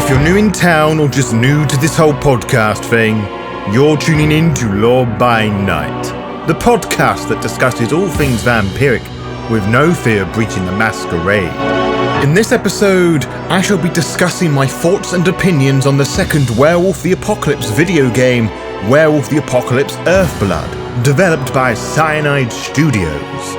If you're new in town or just new to this whole podcast thing, you're tuning in to Law by Night, the podcast that discusses all things vampiric with no fear of breaching the Masquerade. In this episode, I shall be discussing my thoughts and opinions on the second Werewolf the Apocalypse video game, Werewolf the Apocalypse Earthblood, developed by Cyanide Studios.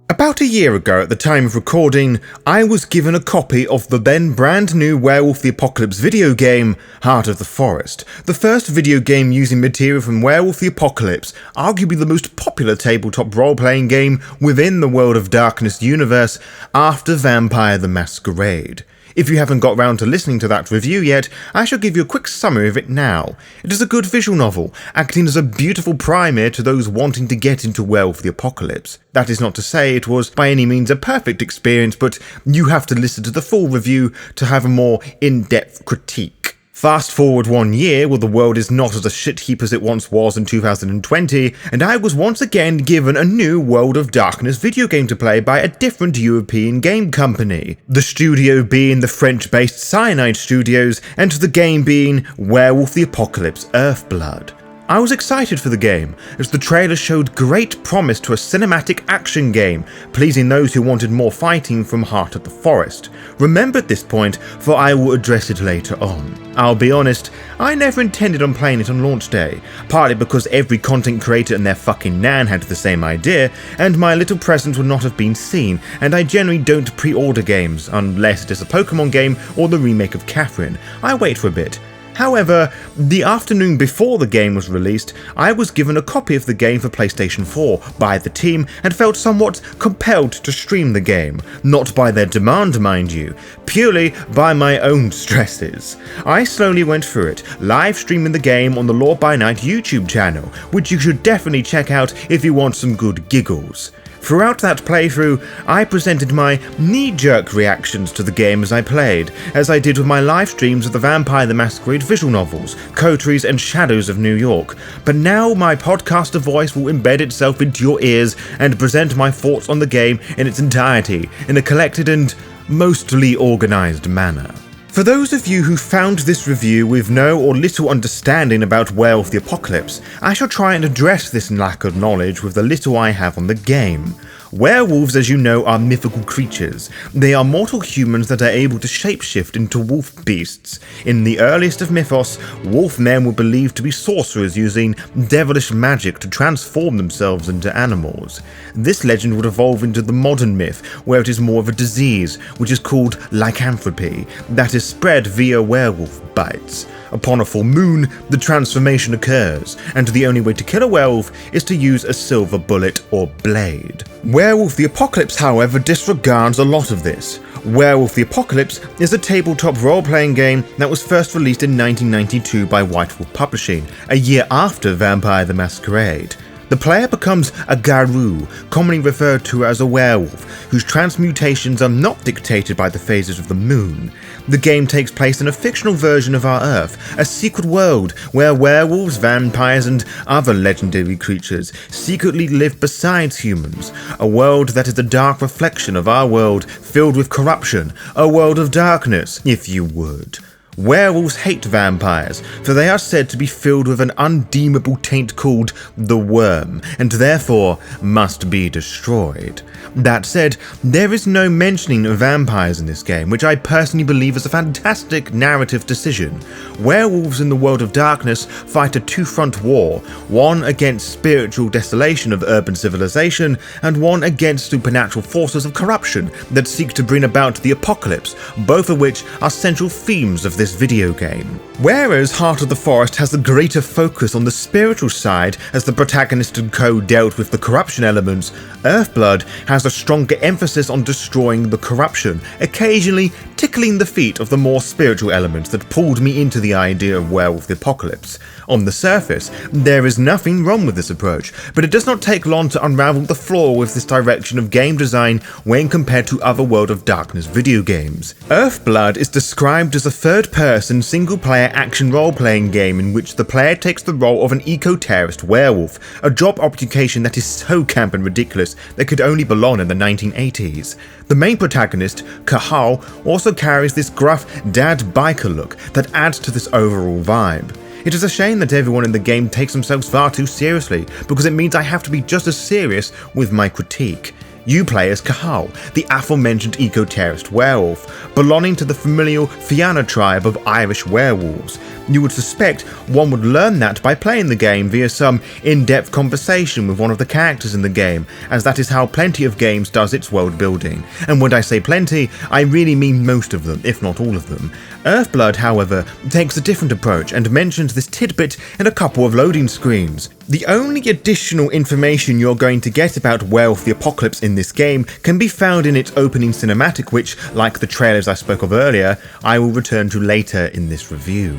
About a year ago, at the time of recording, I was given a copy of the then brand new Werewolf the Apocalypse video game, Heart of the Forest, the first video game using material from Werewolf the Apocalypse, arguably the most popular tabletop role-playing game within the World of Darkness universe after Vampire the Masquerade. If you haven't got round to listening to that review yet, I shall give you a quick summary of it now. It is a good visual novel, acting as a beautiful primer to those wanting to get into Werewolf the Apocalypse. That is not to say it was by any means a perfect experience, but you have to listen to the full review to have a more in-depth critique. Fast forward 1 year, well, the world is not as a shit heap as it once was in 2020, and I was once again given a new World of Darkness video game to play by a different European game company. The studio being the French-based Cyanide Studios, and the game being Werewolf the Apocalypse Earthblood. I was excited for the game, as the trailer showed great promise to a cinematic action game, pleasing those who wanted more fighting from Heart of the Forest. Remember at this point, for I will address it later on. I'll be honest, I never intended on playing it on launch day, partly because every content creator and their fucking nan had the same idea, and my little presence would not have been seen, and I generally don't pre-order games, unless it is a Pokemon game or the remake of Catherine. I wait for a bit. However, the afternoon before the game was released, I was given a copy of the game for PlayStation 4 by the team and felt somewhat compelled to stream the game. Not by their demand, mind you, purely by my own stresses. I slowly went through it, live streaming the game on the Law by Night YouTube channel, which you should definitely check out if you want some good giggles. Throughout that playthrough, I presented my knee-jerk reactions to the game as I played, as I did with my live streams of the Vampire the Masquerade visual novels, Coteries and Shadows of New York. But now my podcaster voice will embed itself into your ears and present my thoughts on the game in its entirety, in a collected and mostly organised manner. For those of you who found this review with no or little understanding about Werewolf the Apocalypse, I shall try and address this lack of knowledge with the little I have on the game. Werewolves, as you know, are mythical creatures. They are mortal humans that are able to shapeshift into wolf beasts. In the earliest of mythos, wolfmen were believed to be sorcerers using devilish magic to transform themselves into animals. This legend would evolve into the modern myth, where it is more of a disease, which is called lycanthropy, that is spread via werewolf bites. Upon a full moon, the transformation occurs, and the only way to kill a werewolf is to use a silver bullet or blade. Werewolf the Apocalypse, however, disregards a lot of this. Werewolf the Apocalypse is a tabletop role-playing game that was first released in 1992 by White Wolf Publishing, a year after Vampire the Masquerade. The player becomes a Garou, commonly referred to as a werewolf, whose transmutations are not dictated by the phases of the moon. The game takes place in a fictional version of our Earth, a secret world where werewolves, vampires, and other legendary creatures secretly live besides humans, a world that is a dark reflection of our world filled with corruption, a world of darkness, if you would. Werewolves hate vampires, for they are said to be filled with an undeemable taint called the Worm, and therefore must be destroyed. That said, there is no mentioning of vampires in this game, which I personally believe is a fantastic narrative decision. Werewolves in the World of Darkness fight a two-front war, one against spiritual desolation of urban civilization, and one against supernatural forces of corruption that seek to bring about the apocalypse, both of which are central themes of this video game. Whereas Heart of the Forest has a greater focus on the spiritual side as the protagonist and co dealt with the corruption elements, Earthblood has a stronger emphasis on destroying the corruption, occasionally tickling the feet of the more spiritual elements that pulled me into the idea of Werewolf the Apocalypse. On the surface, there is nothing wrong with this approach, but it does not take long to unravel the flaw with this direction of game design when compared to other World of Darkness video games. Earthblood is described as a third third-person, single-player action role-playing game in which the player takes the role of an eco-terrorist werewolf, a job occupation that is so camp and ridiculous that could only belong in the 1980s. The main protagonist, Cahal, also carries this gruff dad biker look that adds to this overall vibe. It is a shame that everyone in the game takes themselves far too seriously, because it means I have to be just as serious with my critique. You play as Cahal, the aforementioned eco-terrorist werewolf, belonging to the familial Fianna tribe of Irish werewolves. You would suspect one would learn that by playing the game via some in-depth conversation with one of the characters in the game, as that is how plenty of games does its world building. And when I say plenty, I really mean most of them, if not all of them. Earthblood, however, takes a different approach and mentions this tidbit in a couple of loading screens. The only additional information you're going to get about Werewolf the Apocalypse in this game can be found in its opening cinematic, which, like the trailers I spoke of earlier, I will return to later in this review.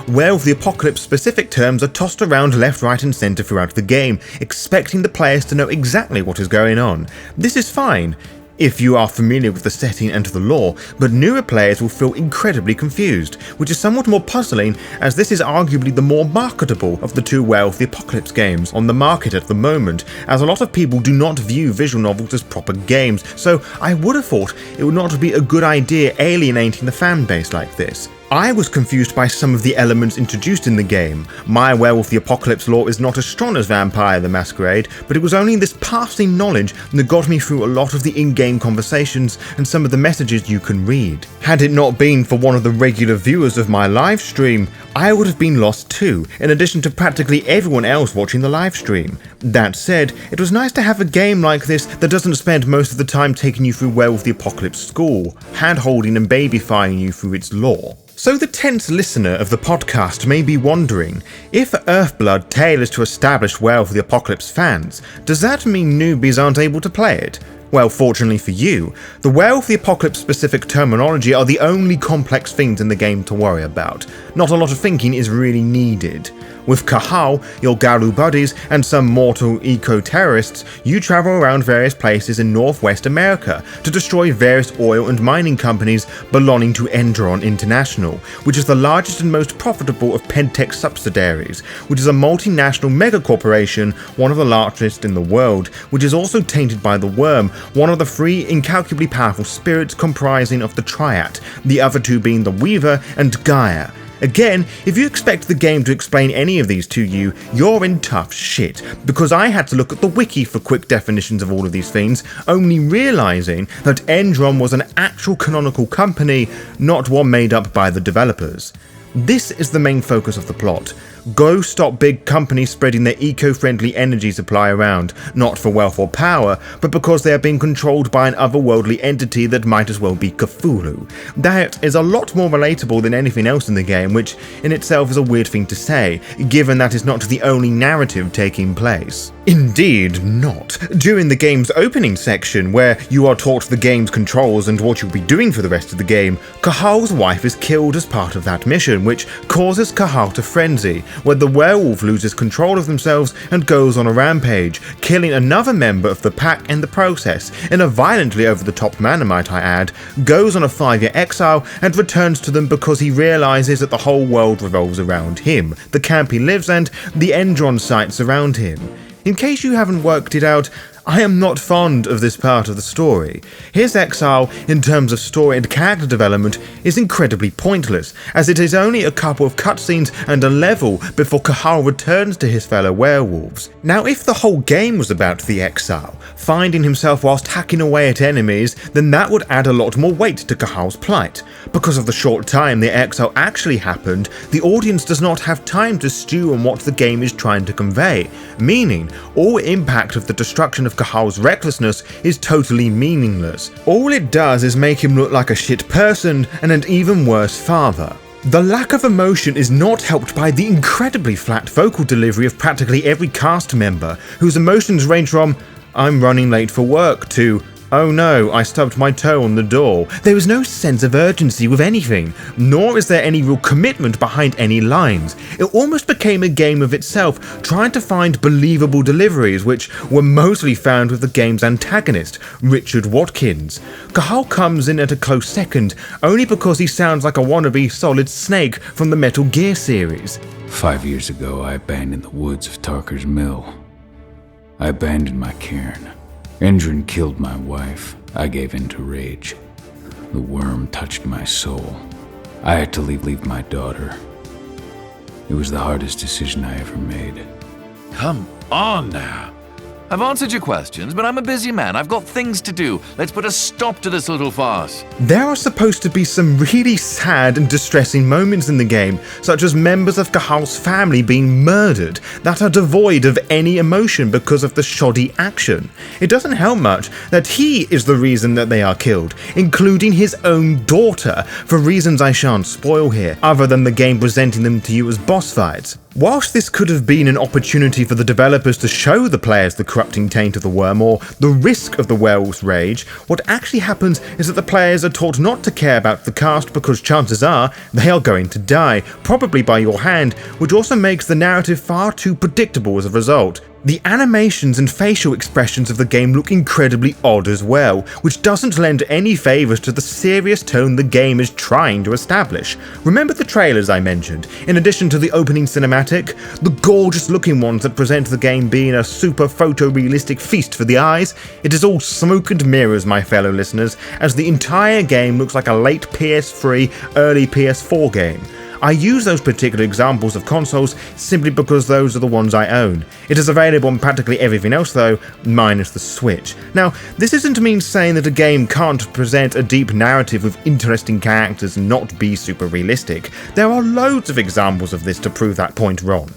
Werewolf the Apocalypse specific terms are tossed around left, right and centre throughout the game, expecting the players to know exactly what is going on. This is fine if you are familiar with the setting and the lore, but newer players will feel incredibly confused, which is somewhat more puzzling as this is arguably the more marketable of the two Werewolf the Apocalypse games on the market at the moment, as a lot of people do not view visual novels as proper games, so I would have thought it would not be a good idea alienating the fanbase like this. I was confused by some of the elements introduced in the game. My Werewolf the Apocalypse lore is not as strong as Vampire the Masquerade, but it was only this passing knowledge that got me through a lot of the in-game conversations and some of the messages you can read. Had it not been for one of the regular viewers of my live stream, I would have been lost too, in addition to practically everyone else watching the live stream. That said, it was nice to have a game like this that doesn't spend most of the time taking you through Werewolf the Apocalypse school, hand-holding and babyfying you through its lore. So the tense listener of the podcast may be wondering, if Earthblood tailors to established Werewolf the Apocalypse fans, does that mean newbies aren't able to play it? Well, fortunately for you, the Werewolf the Apocalypse specific terminology are the only complex things in the game to worry about. Not a lot of thinking is really needed. With Cahal, your Garu buddies, and some mortal eco-terrorists, you travel around various places in Northwest America to destroy various oil and mining companies belonging to Endron International, which is the largest and most profitable of Pentech subsidiaries, which is a multinational megacorporation, one of the largest in the world, which is also tainted by the Worm, one of the three incalculably powerful spirits comprising of the Triad, the other two being the Weaver and Gaia. Again, if you expect the game to explain any of these to you, you're in tough shit, because I had to look at the wiki for quick definitions of all of these things, only realising that Endron was an actual canonical company, not one made up by the developers. This is the main focus of the plot. Go stop big companies spreading their eco-friendly energy supply around, not for wealth or power, but because they are being controlled by an otherworldly entity that might as well be Cthulhu. That is a lot more relatable than anything else in the game, which in itself is a weird thing to say, given that is not the only narrative taking place. Indeed not. During the game's opening section, where you are taught the game's controls and what you'll be doing for the rest of the game, Cahal's wife is killed as part of that mission, which causes Cahal to frenzy, where the werewolf loses control of themselves and goes on a rampage, killing another member of the pack in the process, in a violently over-the-top manner might I add, goes on a 5-year exile and returns to them because he realises that the whole world revolves around him, the camp he lives and the Endron sites around him. In case you haven't worked it out, I am not fond of this part of the story. His exile, in terms of story and character development, is incredibly pointless, as it is only a couple of cutscenes and a level before Cahal returns to his fellow werewolves. Now, if the whole game was about the exile, finding himself whilst hacking away at enemies, then that would add a lot more weight to Cahal's plight. Because of the short time the exile actually happened, the audience does not have time to stew on what the game is trying to convey, meaning all impact of the destruction of Cahal's recklessness is totally meaningless. All it does is make him look like a shit person and an even worse father. The lack of emotion is not helped by the incredibly flat vocal delivery of practically every cast member, whose emotions range from "I'm running late for work" to Oh no, I stubbed my toe on the door. There is no sense of urgency with anything, nor is there any real commitment behind any lines. It almost became a game of itself, trying to find believable deliveries, which were mostly found with the game's antagonist, Richard Watkins. Cahal comes in at a close second, only because he sounds like a wannabe Solid Snake from the Metal Gear series. 5 years ago, I abandoned the woods of Tarker's Mill. I abandoned my cairn. Endrin killed my wife. I gave in to rage. The worm touched my soul. I had to leave my daughter. It was the hardest decision I ever made. Come on now. I've answered your questions, but I'm a busy man. I've got things to do. Let's put a stop to this little farce. There are supposed to be some really sad and distressing moments in the game, such as members of Cahal's family being murdered, that are devoid of any emotion because of the shoddy action. It doesn't help much that he is the reason that they are killed, including his own daughter, for reasons I shan't spoil here, other than the game presenting them to you as boss fights. Whilst this could have been an opportunity for the developers to show the players the corrupting taint of the worm or the risk of the werewolf's rage, what actually happens is that the players are taught not to care about the cast because chances are they are going to die, probably by your hand, which also makes the narrative far too predictable as a result. The animations and facial expressions of the game look incredibly odd as well, which doesn't lend any favours to the serious tone the game is trying to establish. Remember the trailers I mentioned, in addition to the opening cinematic? The gorgeous looking ones that present the game being a super photorealistic feast for the eyes? It is all smoke and mirrors, my fellow listeners, as the entire game looks like a late PS3, early PS4 game. I use those particular examples of consoles simply because those are the ones I own. It is available on practically everything else though, minus the Switch. Now, this isn't me saying that a game can't present a deep narrative with interesting characters and not be super realistic. There are loads of examples of this to prove that point wrong.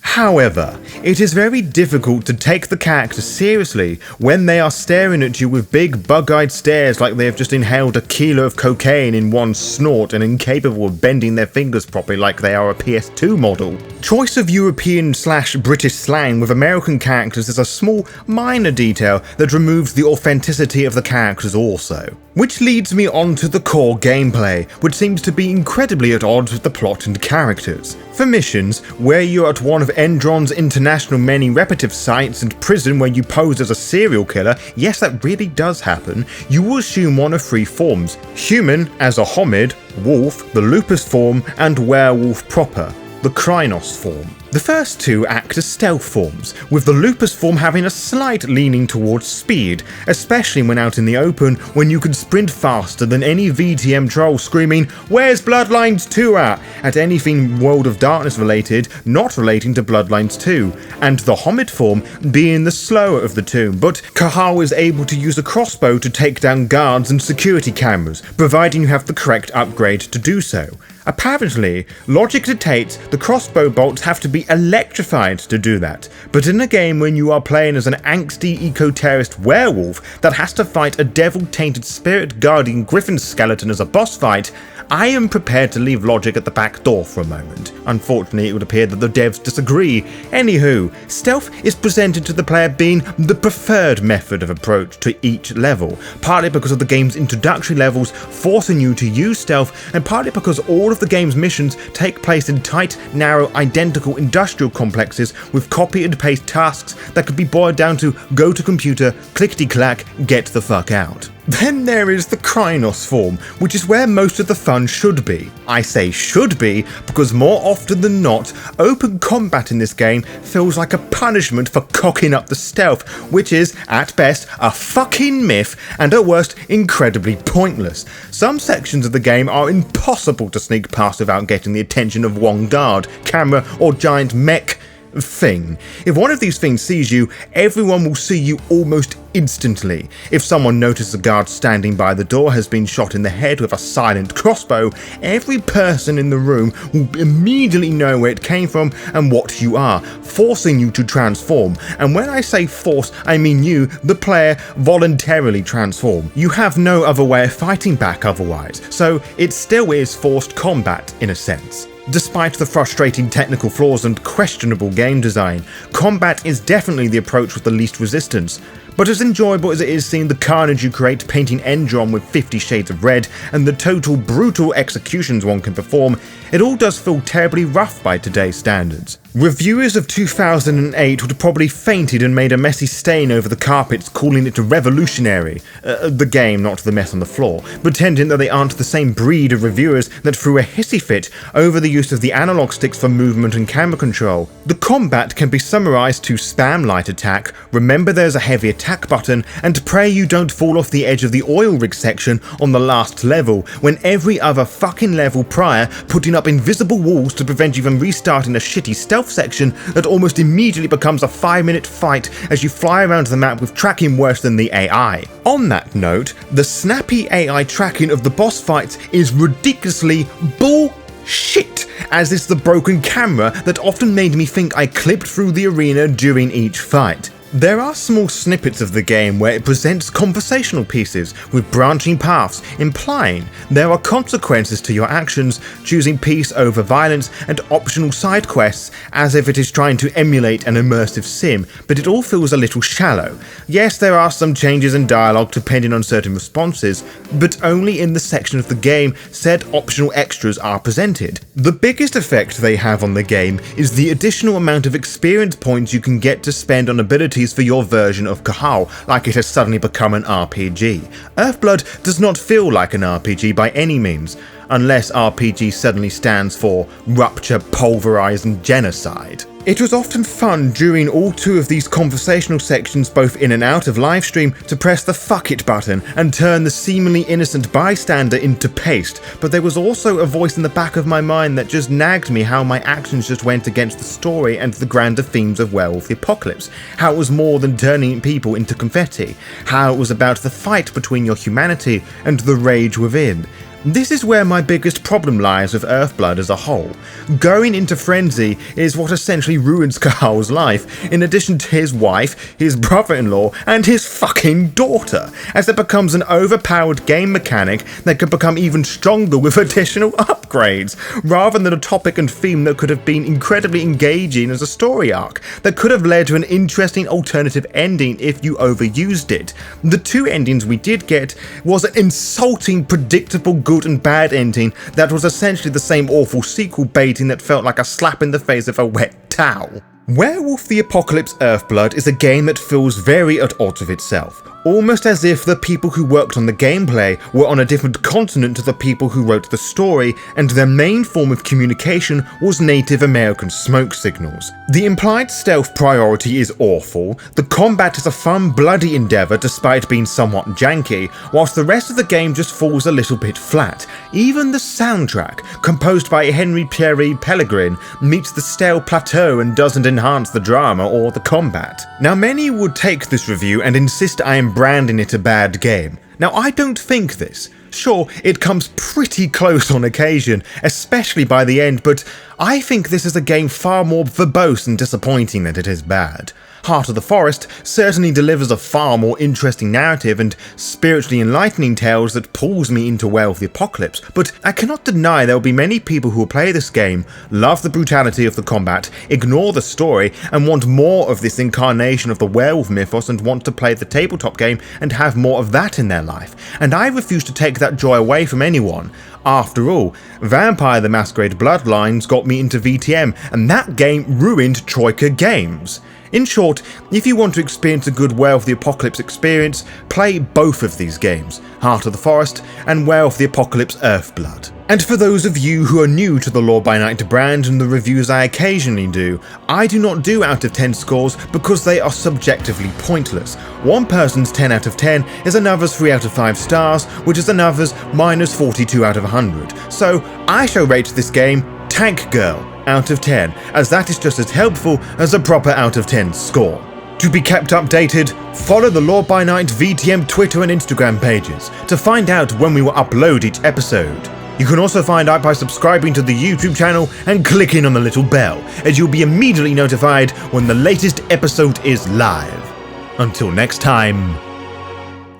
However, it is very difficult to take the characters seriously when they are staring at you with big bug-eyed stares like they have just inhaled a kilo of cocaine in one snort and incapable of bending their fingers properly like they are a PS2 model. Choice of European/British slang with American characters is a small, minor detail that removes the authenticity of the characters also. Which leads me on to the core gameplay, which seems to be incredibly at odds with the plot and characters. For missions, where you're at one of Endron's international many repetitive sites and prison where you pose as a serial killer, yes, that really does happen, you will assume one of three forms: human as a homid, wolf, the lupus form, and werewolf proper, the Krynos form. The first two act as stealth forms, with the lupus form having a slight leaning towards speed, especially when out in the open when you can sprint faster than any VTM troll screaming, "Where's Bloodlines 2 at anything World of Darkness related, not relating to Bloodlines 2, and the homid form being the slower of the two, but Cahal is able to use a crossbow to take down guards and security cameras, providing you have the correct upgrade to do so. Apparently, logic dictates the crossbow bolts have to be electrified to do that, but in a game when you are playing as an angsty eco-terrorist werewolf that has to fight a devil-tainted spirit-guardian griffin skeleton as a boss fight, I am prepared to leave logic at the back door for a moment. Unfortunately, it would appear that the devs disagree. Anywho, stealth is presented to the player being the preferred method of approach to each level, partly because of the game's introductory levels forcing you to use stealth, and partly because all of the game's missions take place in tight, narrow, identical industrial complexes with copy and paste tasks that could be boiled down to go to computer, clickety-clack, get the fuck out. Then there is the Krynos form, which is where most of the fun should be. I say should be because more often than not, open combat in this game feels like a punishment for cocking up the stealth, which is, at best, a fucking myth and at worst, incredibly pointless. Some sections of the game are impossible to sneak past without getting the attention of one guard, camera, or giant mech thing. If one of these things sees you, everyone will see you almost instantly. If someone notices a guard standing by the door has been shot in the head with a silent crossbow, every person in the room will immediately know where it came from and what you are, forcing you to transform. And when I say force, I mean you, the player, voluntarily transform. You have no other way of fighting back otherwise, so it still is forced combat in a sense. Despite the frustrating technical flaws and questionable game design, combat is definitely the approach with the least resistance. But as enjoyable as it is seeing the carnage you create painting Endron with 50 shades of red and the total brutal executions one can perform, it all does feel terribly rough by today's standards. Reviewers of 2008 would have probably fainted and made a messy stain over the carpets calling it revolutionary, the game, not the mess on the floor, pretending that they aren't the same breed of reviewers that threw a hissy fit over the use of the analog sticks for movement and camera control. The combat can be summarised to spam light attack, remember there's a heavy attack button, and pray you don't fall off the edge of the oil rig section on the last level, when every other fucking level prior putting up invisible walls to prevent you from restarting a shitty stealth section that almost immediately becomes a 5-minute fight as you fly around the map with tracking worse than the AI. On that note, the snappy AI tracking of the boss fights is ridiculously bullshit, as is the broken camera that often made me think I clipped through the arena during each fight. There are small snippets of the game where it presents conversational pieces with branching paths, implying there are consequences to your actions, choosing peace over violence and optional side quests as if it is trying to emulate an immersive sim, but it all feels a little shallow. Yes, there are some changes in dialogue depending on certain responses, but only in the section of the game said optional extras are presented. The biggest effect they have on the game is the additional amount of experience points you can get to spend on abilities for your version of Kahal, like it has suddenly become an RPG. Earthblood does not feel like an RPG by any means, unless RPG suddenly stands for Rupture, Pulverize and Genocide. It was often fun during all two of these conversational sections both in and out of Livestream to press the fuck it button and turn the seemingly innocent bystander into paste, but there was also a voice in the back of my mind that just nagged me how my actions just went against the story and the grander themes of Werewolf the Apocalypse, how it was more than turning people into confetti, how it was about the fight between your humanity and the rage within. This is where my biggest problem lies with Earthblood as a whole. Going into frenzy is what essentially ruins Kahal's life, in addition to his wife, his brother-in-law, and his fucking daughter, as it becomes an overpowered game mechanic that can become even stronger with additional upgrades, rather than a topic and theme that could have been incredibly engaging as a story arc, that could have led to an interesting alternative ending if you overused it. The two endings we did get was an insulting, predictable good and bad ending that was essentially the same awful sequel baiting that felt like a slap in the face of a wet towel. Werewolf the Apocalypse Earthblood is a game that feels very at odds with itself, almost as if the people who worked on the gameplay were on a different continent to the people who wrote the story, and their main form of communication was Native American smoke signals. The implied stealth priority is awful, the combat is a fun, bloody endeavour despite being somewhat janky, whilst the rest of the game just falls a little bit flat. Even the soundtrack, composed by Henry Pierre Pellegrin, meets the stale plateau and doesn't enhance the drama or the combat. Now, many would take this review and insist I am branding it a bad game. Now, I don't think this. Sure, it comes pretty close on occasion, especially by the end, but I think this is a game far more verbose and disappointing than it is bad. Heart of the Forest certainly delivers a far more interesting narrative and spiritually enlightening tales that pulls me into Werewolf the Apocalypse, but I cannot deny there will be many people who will play this game, love the brutality of the combat, ignore the story, and want more of this incarnation of the werewolf mythos and want to play the tabletop game and have more of that in their life, and I refuse to take that joy away from anyone. After all, Vampire the Masquerade Bloodlines got me into VTM, and that game ruined Troika Games. In short, if you want to experience a good Werewolf the Apocalypse experience, play both of these games, Heart of the Forest and Werewolf the Apocalypse Earthblood. And for those of you who are new to the Law by Night brand and the reviews I occasionally do, I do not do out of 10 scores because they are subjectively pointless. One person's 10 out of 10 is another's 3 out of 5 stars, which is another's minus 42 out of 100. So I shall rate this game Tank Girl out of 10, as that is just as helpful as a proper out of 10 score. To be kept updated, follow the Law by Night VTM Twitter and Instagram pages to find out when we will upload each episode. You can also find out by subscribing to the YouTube channel and clicking on the little bell, as you'll be immediately notified when the latest episode is live. Until next time,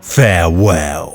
farewell.